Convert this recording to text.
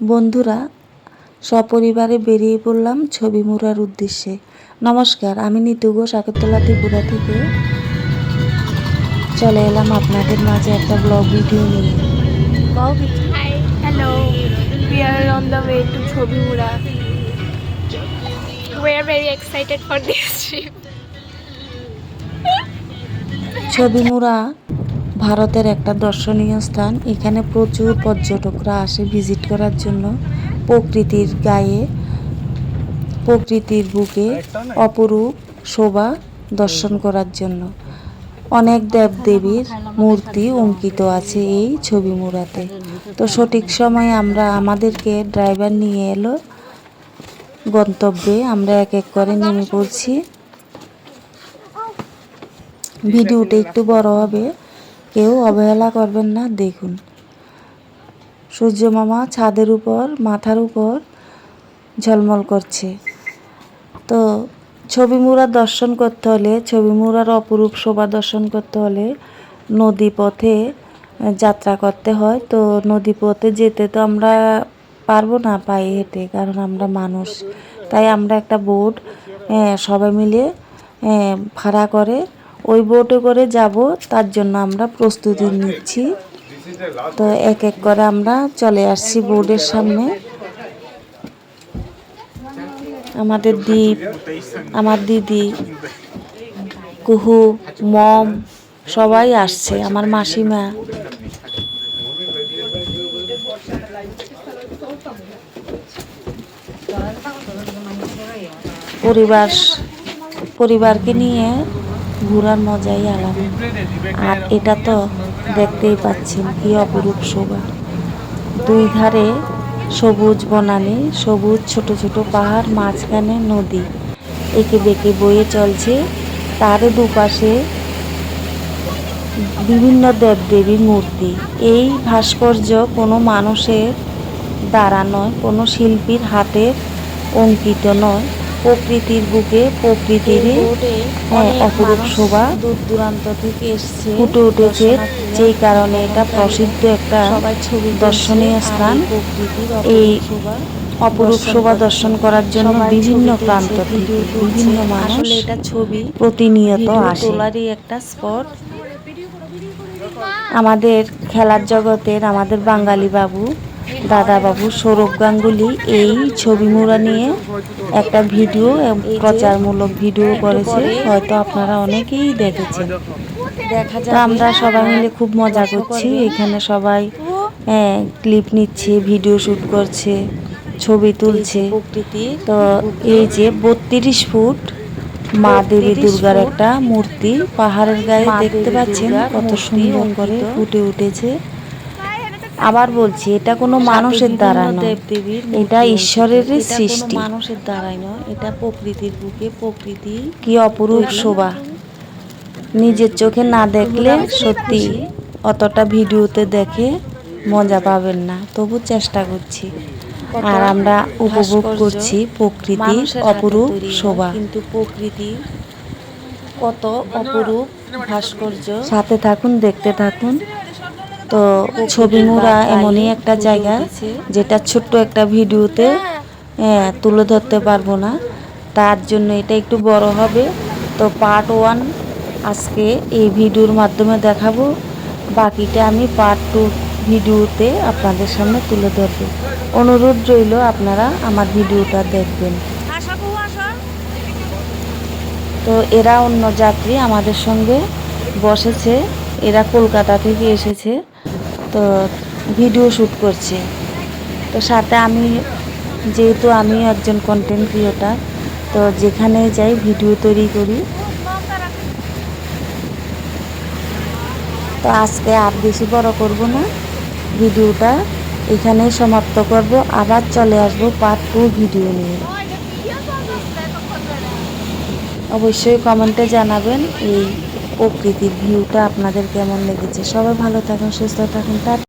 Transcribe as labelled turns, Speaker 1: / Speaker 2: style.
Speaker 1: বন্ধুরা, সপরিবারে বেরিয়ে পড়লাম ছবি মুড়ার উদ্দেশ্যে। নমস্কার, আমি নিতু ঘোষ আগরতলা ত্রিপুরা থেকে চলে এলাম আপনাদের মাঝে একটা ব্লগ ভিডিও নিয়ে।
Speaker 2: Hi, hello. We are on the way to Chobimura. We are very excited for this trip.
Speaker 1: ছবি মুড়া ভারতের একটা দর্শনীয় স্থান। এখানে প্রচুর পর্যটকরা আসে ভিজিট করার জন্য। প্রকৃতির গায়ে, প্রকৃতির বুকে অপরূপ শোভা দর্শন করার জন্য। অনেক দেবদেবীর মূর্তি অঙ্কিত আছে এই ছবি মুড়াতে। তো সঠিক সময়ে আমাদেরকে ড্রাইভার নিয়ে এলো গন্তব্যে। আমরা এক এক করে নেমে পড়ছি। ভিডিওটা একটু বড় হবে, কেউ অবহেলা করবেন না। দেখুন, সূর্য মামা ছাদের উপর, মাথার উপর ঝলমল করছে। তো ছবি মুড়া দর্শন করতে হলে, ছবি মুড়ার অপরূপ শোভা দর্শন করতে হলে নদী পথে যাত্রা করতে হয়। তো নদী পথে যেতে তো আমরা পারবো না পায়ে হেঁটে, কারণ আমরা মানুষ। তাই আমরা একটা বোট সবাই মিলে ভাড়া করে ওই বোটে করে যাব, তার জন্য আমরা প্রস্তুতি নিচ্ছি। তো এক এক করে আমরা চলে আসছি বোর্ডের সামনে। আমাদের দ্বীপ, আমার দিদি, কুহু, মম সবাই আসছে, আমার মাসিমা। পরিবারকে নিয়ে ঘোরার মজাই আলাদা। আর এটা তো দেখতেই পাচ্ছেন কি অপরূপ শোভা। দুই ধারে সবুজ বনানী, সবুজ ছোট ছোট পাহাড়, মাঝখানে নদী এঁকে বেঁকে বয়ে চলছে। তার দুপাশে বিভিন্ন দেবদেবীর মূর্তি। এই ভাস্কর্য কোনো মানুষের দ্বারা নয়, কোনো শিল্পীর হাতের অঙ্কিত নয়। প্রকৃতির বুকে প্রকৃতির অপরূপ শোভা দূর দূরান্ত থেকে এসছে, ফুটে উঠেছে। যেই কারণে এটা প্রসিদ্ধ একটা দর্শনীয় স্থান। এই অপরূপ শোভা দর্শন করার জন্য বিভিন্ন প্রান্ত থেকে বিভিন্ন মানুষ এটা ছবি প্রতিনিয়ত আসে। তোলারই একটা স্পট। আমাদের খেলার জগতের আমাদের বাঙালি বাবু, দাদা বাবু সৌরভ গাঙ্গুলি এই ছবি মুড়া নিয়ে একটা ভিডিও, প্রচারমূলক ভিডিও করেছে। হয়তো আপনারা অনেকেই দেখেছেন। তো আমরা সবাই মিলে খুব মজা করছি। এখানে সবাই ক্লিপ নিচ্ছে, ভিডিও শ্যুট করছে, ছবি তুলছে। তো এই যে 32 ফুট মা দেবী দুর্গার একটা মূর্তি পাহাড়ের গায়ে দেখতে পাচ্ছেন, কত সুন্দর করে ফুটে উঠেছে। আবার বলছি, এটা কোনো মানুষের দ্বারা নয়, এটা ঈশ্বরেরই সৃষ্টি। মানুষের দ্বারাই নয়, এটা প্রকৃতির বুকে প্রকৃতি কি অপরূপ শোভা। নিজের চোখে না দেখলে সত্যি অতটা ভিডিওতে দেখে মজা পাবেন না। তবু চেষ্টা করছি, আর আমরা উপভোগ করছি প্রকৃতির অপরূপ শোভা। কিন্তু প্রকৃতি কত অপরূপ ভাস্কর্য। সাথে থাকুন, দেখতে থাকুন। তো ছবি মুড়া এমনই একটা জায়গা যেটা ছোট্ট একটা ভিডিওতে তুলে ধরতে পারবো না, তার জন্য এটা একটু বড় হবে। তো পার্ট 1 আজকে এই ভিডিওর মাধ্যমে দেখাবো, বাকিটা আমি পার্ট 2 ভিডিওতে আপনাদের সামনে তুলে ধরবো। অনুরোধ রইল আপনারা আমার ভিডিওটা দেখবেন। তো এরা অন্য যাত্রী আমাদের সঙ্গে বসেছে, এরা কলকাতা থেকে এসেছে। তো ভিডিও শ্যুট করছে। তো সাথে আমি, যেহেতু আমি একজন কন্টেন্ট ক্রিয়েটার, তো যেখানে যাই ভিডিও তৈরি করি। তো আজকে আর বেশি বড় করব না, ভিডিওটা এখানেই সমাপ্ত করব। আবার চলে আসব পার্ট 2 ভিডিও নিয়ে। অবশ্যই কমেন্টে জানাবেন এই প্রকৃতির ভিউটা আপনাদের কেমন লেগেছে। সবাই ভালো থাকুন, সুস্থ থাকুন।